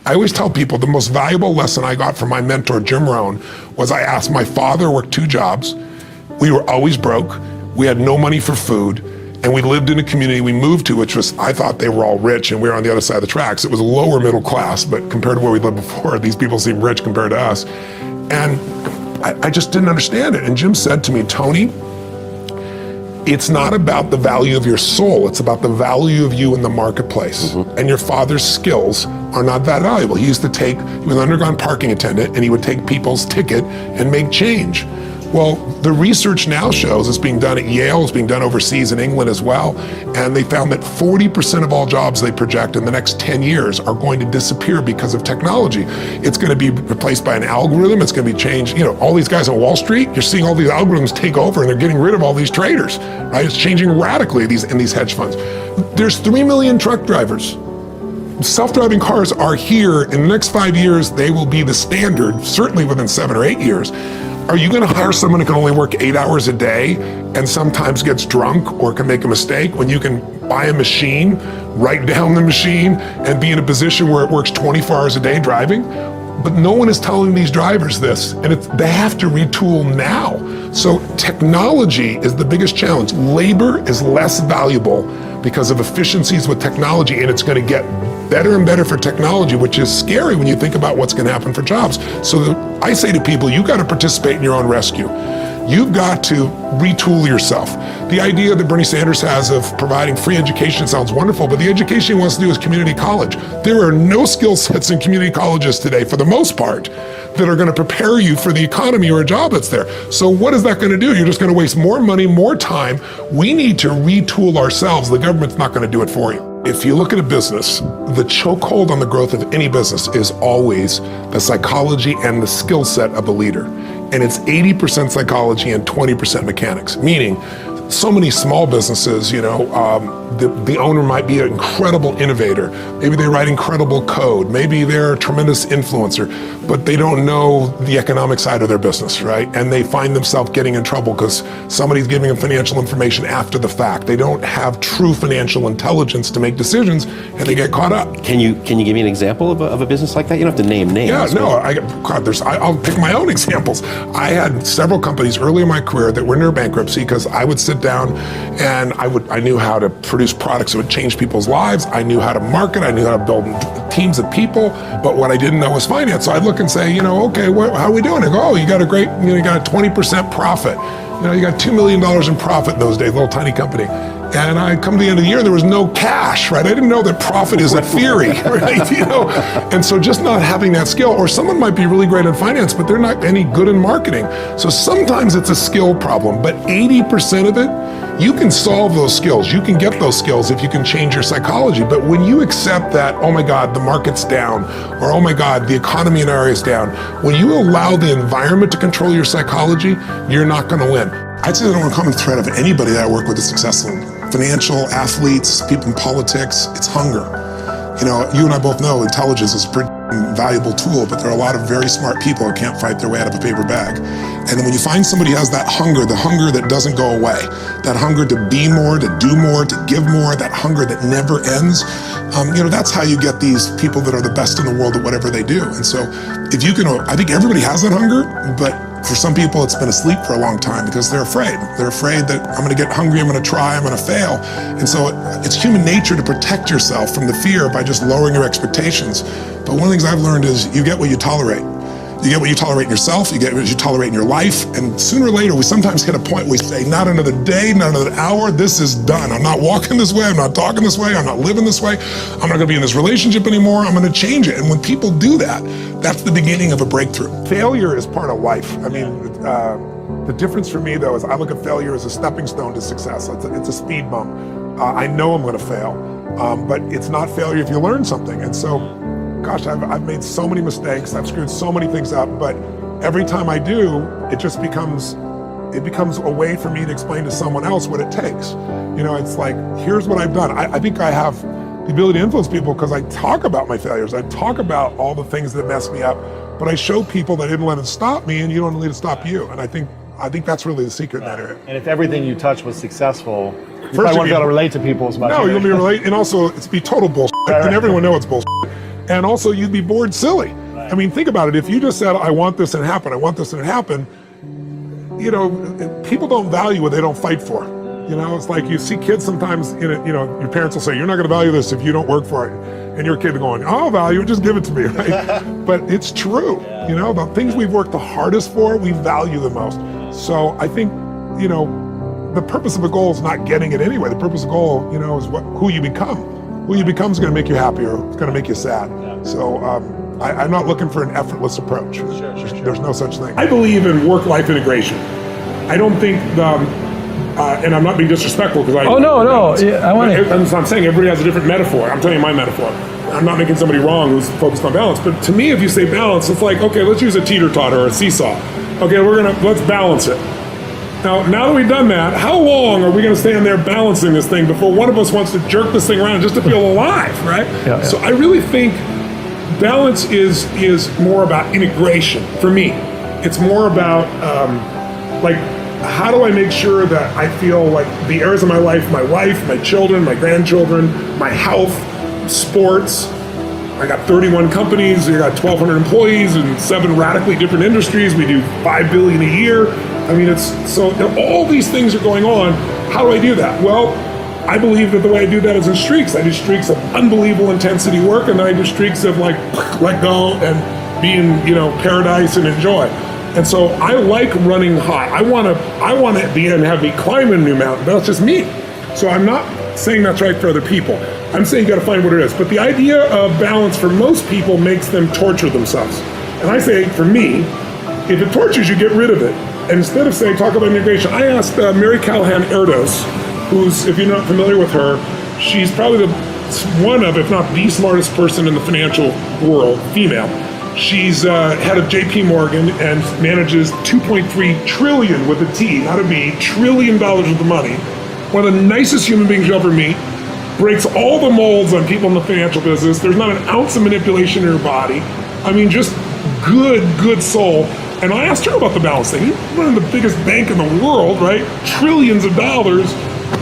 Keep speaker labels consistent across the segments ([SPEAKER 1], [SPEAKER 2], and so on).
[SPEAKER 1] I always tell people the most valuable lesson I got from my mentor, Jim Rohn, was I asked my father worked 2 jobs. We were always broke. We had no money for food. And we lived in a community we moved to, which was, I thought they were all rich and we were on the other side of the tracks. It was lower middle class, but compared to where we lived before, these people seem rich compared to us. And I just didn't understand it. And Jim said to me, Tony, it's not about the value of your soul, it's about the value of you in the marketplace. And your father's skills are not that valuable. He was an underground parking attendant, and he would take people's ticket and make change. Well, the research now shows, it's being done at Yale, it's being done overseas in England as well, and they found that 40% of all jobs they project in the next 10 years are going to disappear because of technology. It's going to be replaced by an algorithm, it's going to be changed. You know, all these guys on Wall Street, you're seeing all these algorithms take over and they're getting rid of all these traders, right? It's changing radically in these hedge funds. There's 3 million truck drivers. Self-driving cars are here. In the next 5 years, they will be the standard, certainly within 7 or 8 years. Are you gonna hire someone who can only work 8 hours a day and sometimes gets drunk or can make a mistake when you can buy a machine, write down the machine, and be in a position where it works 24 hours a day driving? But no one is telling these drivers this, and they have to retool now. So technology is the biggest challenge. Labor is less valuable because of efficiencies with technology, and it's gonna get better and better for technology, which is scary when you think about what's gonna happen for jobs. So I say to people, you gotta participate in your own rescue. You've got to retool yourself. The idea that Bernie Sanders has of providing free education sounds wonderful, but the education he wants to do is community college. There are no skill sets in community colleges today, for the most part, that are gonna prepare you for the economy or a job that's there. So what is that gonna do? You're just gonna waste more money, more time. We need to retool ourselves. The government's not gonna do it for you. If you look at a business, the chokehold on the growth of any business is always the psychology and the skill set of the leader. And it's 80% psychology and 20% mechanics, meaning so many small businesses, the owner might be an incredible innovator. Maybe they write incredible code. Maybe they're a tremendous influencer, but they don't know the economic side of their business, right? And they find themselves getting in trouble because somebody's giving them financial information after the fact. They don't have true financial intelligence to make decisions, and they get caught up.
[SPEAKER 2] Can you give me an example of a business like that? You don't have to name names.
[SPEAKER 1] Yeah, no, I'll pick my own examples. I had several companies early in my career that were near bankruptcy because I would sit down and I knew how to produce products that would change people's lives. I knew how to market. I knew how to build teams of people. But what I didn't know was finance. So I'd look and say, okay, how are we doing? I go, oh, you got a 20% profit. You got $2 million in profit in those days, little tiny company. And I come to the end of the year and there was no cash, right? I didn't know that profit is a theory, right? And so just not having that skill, or someone might be really great in finance, but they're not any good in marketing. So sometimes it's a skill problem, but 80% of it, you can solve those skills. You can get those skills if you can change your psychology. But when you accept that, oh my God, the market's down, or oh my God, the economy in our area is down, when you allow the environment to control your psychology, you're not gonna win. I'd say the one common thread of anybody that I work with is successful. Financial, athletes, people in politics, it's hunger. You and I both know intelligence is a pretty valuable tool, but there are a lot of very smart people who can't fight their way out of a paper bag. And then when you find somebody who has that hunger, the hunger that doesn't go away, that hunger to be more, to do more, to give more, that hunger that never ends, that's how you get these people that are the best in the world at whatever they do. And so if you can, I think everybody has that hunger, but for some people, it's been asleep for a long time because they're afraid. They're afraid that I'm gonna get hungry, I'm gonna try, I'm gonna fail. And so it's human nature to protect yourself from the fear by just lowering your expectations. But one of the things I've learned is you get what you tolerate. You get what you tolerate in yourself, you get what you tolerate in your life, and sooner or later, we sometimes hit a point where we say, not another day, not another hour, this is done. I'm not walking this way, I'm not talking this way, I'm not living this way, I'm not gonna be in this relationship anymore, I'm gonna change it. And when people do that, that's the beginning of a breakthrough. Failure is part of life. The difference for me though is I look at failure as a stepping stone to success. It's a speed bump. I know I'm gonna fail, but it's not failure if you learn something. And so, gosh, I've made so many mistakes, I've screwed so many things up, but every time I do, it becomes a way for me to explain to someone else what it takes. It's like, here's what I've done. I think I have the ability to influence people because I talk about my failures. I talk about all the things that mess me up, but I show people that I didn't let it stop me, and you don't let it stop you. And I think that's really the secret in that area.
[SPEAKER 3] And if everything you touch was successful, you probably won't be able to relate to people as much.
[SPEAKER 1] No, you'll be relate, and also it's be total bullshit. And everyone knows it's bullshit. And also you'd be bored silly. I mean, think about it. If you just said, I want this and it happened, I want this and it happened, you know, people don't value what they don't fight for. You know, it's like you see kids sometimes in it, you know, your parents will say, you're not going to value this if you don't work for it. And your kid going, I'll value it, just give it to me, right? But it's true. You know, the things we've worked the hardest for, we value the most. So I think, you know, the purpose of a goal is not getting it anyway. The purpose of a goal, you know, is who you become. Who you become is going to make you happier. It's going to make you sad. So I'm not looking for an effortless approach. There's no such thing. I believe in work-life integration. I don't think and I'm not being disrespectful because I.
[SPEAKER 4] Oh no! Yeah, I want to.
[SPEAKER 1] I'm saying everybody has a different metaphor. I'm telling you my metaphor. I'm not making somebody wrong who's focused on balance. But to me, if you say balance, it's like, okay, let's use a teeter-totter or a seesaw. Okay, let's balance it. Now that we've done that, how long are we going to stand there balancing this thing before one of us wants to jerk this thing around just to feel alive, right?
[SPEAKER 4] Yeah.
[SPEAKER 1] So I really think balance is more about integration for me. It's more about how do I make sure that I feel like the areas of my life, my children, my grandchildren, my health, sports. I got 31 companies, I got 1,200 employees in 7 radically different industries. We do $5 billion a year. I mean, all these things are going on. How do I do that? Well, I believe that the way I do that is in streaks. I do streaks of unbelievable intensity work, and then I do streaks of like let go and be in, you know, paradise and enjoy. And so I like running hot. I want to at the end have me climb a new mountain, but that's just me. So I'm not saying that's right for other people. I'm saying you got to find what it is. But the idea of balance for most people makes them torture themselves. And I say, for me, if it tortures you, get rid of it. And instead of saying, talk about integration, I asked Mary Callahan Erdos, who's, if you're not familiar with her, she's probably one of, if not the smartest person in the financial world, female. She's head of JP Morgan and manages 2.3 trillion with a T, not a B, $1 trillion worth of money. One of the nicest human beings you'll ever meet. Breaks all the molds on people in the financial business. There's not an ounce of manipulation in her body. I mean, just good soul. And I asked her about the balance thing. You're running the biggest bank in the world, right? Trillions of dollars.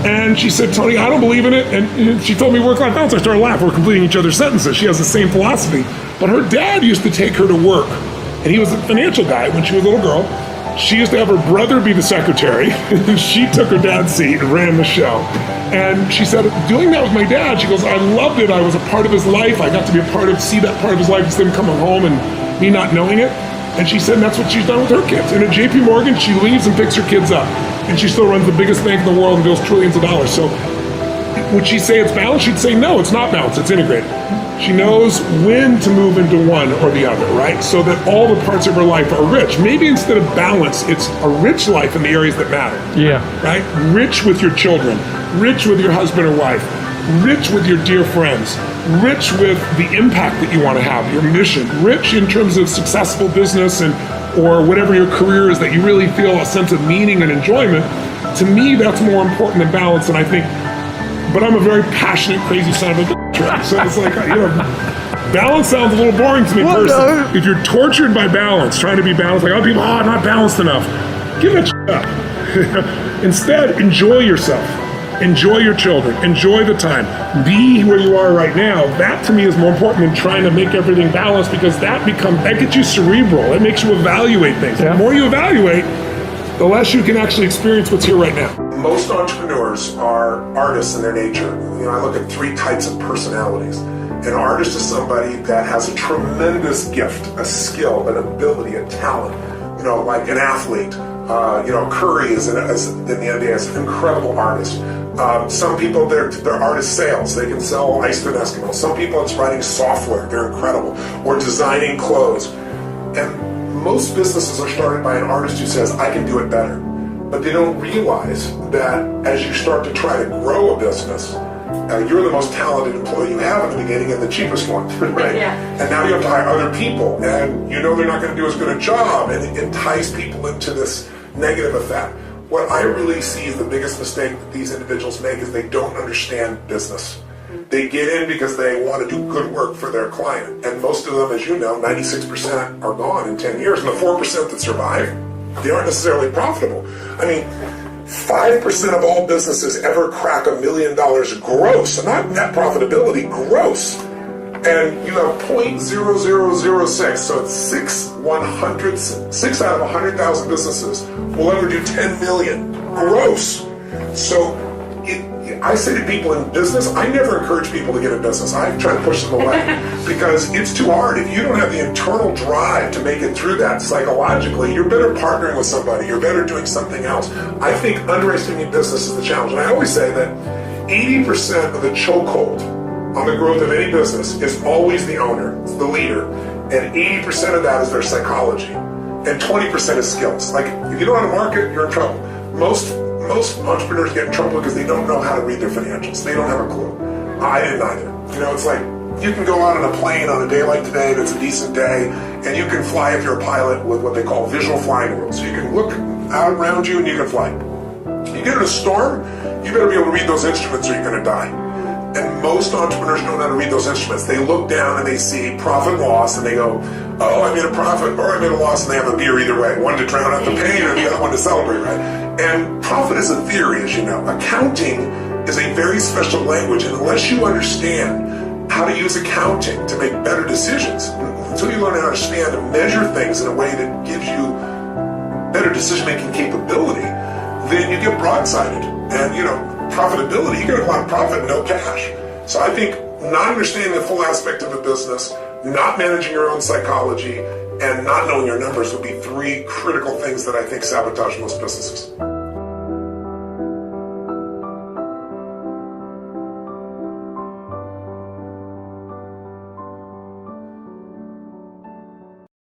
[SPEAKER 1] And she said, Tony, I don't believe in it. And she told me work-life balance. I started laughing. We're completing each other's sentences. She has the same philosophy. But her dad used to take her to work. And he was a financial guy when she was a little girl. She used to have her brother be the secretary. She took her dad's seat and ran the show. And she said, doing that with my dad, she goes, I loved it. I was a part of his life. I got to see that part of his life instead of coming home and me not knowing it. And she said that's what she's done with her kids. And at JP Morgan, she leaves and picks her kids up. And she still runs the biggest bank in the world and bills trillions of dollars. So would she say it's balanced? She'd say, no, it's not balanced, it's integrated. She knows when to move into one or the other, right? So that all the parts of her life are rich. Maybe instead of balance, it's a rich life in the areas that matter.
[SPEAKER 4] Yeah.
[SPEAKER 1] Right? Rich with your children, rich with your husband or wife, rich with your dear friends, rich with the impact that you want to have, your mission, rich in terms of successful business or whatever your career is that you really feel a sense of meaning and enjoyment. To me, that's more important than balance. And I think, but I'm a very passionate, crazy son of a bitch. So it's like, you know, balance sounds a little boring to me personally. No. If you're tortured by balance, trying to be balanced, like, oh, people, not balanced enough. Give that shit up. Instead, enjoy yourself. Enjoy your children. Enjoy the time. Be where you are right now. That to me is more important than trying to make everything balanced, because that gets you cerebral. It makes you evaluate things. Yeah. The more you evaluate, the less you can actually experience what's here right now. Most entrepreneurs are artists in their nature. You know, I look at 3 types of personalities. An artist is somebody that has a tremendous gift, a skill, an ability, a talent. You know, like an athlete. You know, Curry is in the NBA is an incredible artist. Some people, they're artist sales. They can sell ice to an Eskimo. Some people, it's writing software. They're incredible. Or designing clothes. And most businesses are started by an artist who says, I can do it better. But they don't realize that as you start to try to grow a business, you're the most talented employee you have in the beginning and the cheapest one, right? Yeah. And now you have to hire other people, and you know they're not going to do as good a job, and entice people into this negative effect. What I really see is the biggest mistake that these individuals make is they don't understand business. They get in because they want to do good work for their client. And most of them, as you know, 96% are gone in 10 years. And the 4% that survive, they aren't necessarily profitable. I mean, 5% of all businesses ever crack $1 million gross, so not net profitability, gross. and you have 0.0006, so it's 6 out of 100,000 businesses will ever do 10 million gross. So I say to people in business, I never encourage people to get in business. I try to push them away because it's too hard. If you don't have the internal drive to make it through that psychologically, you're better partnering with somebody. You're better doing something else. I think underestimating business is the challenge. And I always say that 80% of the chokehold on the growth of any business is always the owner, it's the leader. And 80% of that is their psychology. And 20% is skills. Like, if you don't know how to market, you're in trouble. Most entrepreneurs get in trouble because they don't know how to read their financials. They don't have a clue. I didn't either. You know, it's like you can go out on a plane on a day like today that's a decent day, and you can fly if you're a pilot with what they call visual flying rules. So you can look out around you and you can fly. You get in a storm, you better be able to read those instruments or you're going to die. And most entrepreneurs don't know how to read those instruments. They look down and they see profit and loss and they go, oh, I made a profit or I made a loss, and they have a beer either way. One to drown out the pain and the other one to celebrate, right? And profit is a theory, as you know. Accounting is a very special language, and unless you understand how to use accounting to make better decisions, until you learn how to understand and measure things in a way that gives you better decision-making capability, then you get broadsided. And, you know, profitability, you get a lot of profit and no cash. So I think not understanding the full aspect of a business, not managing your own psychology, and not knowing your numbers would be three critical things that I think sabotage most businesses.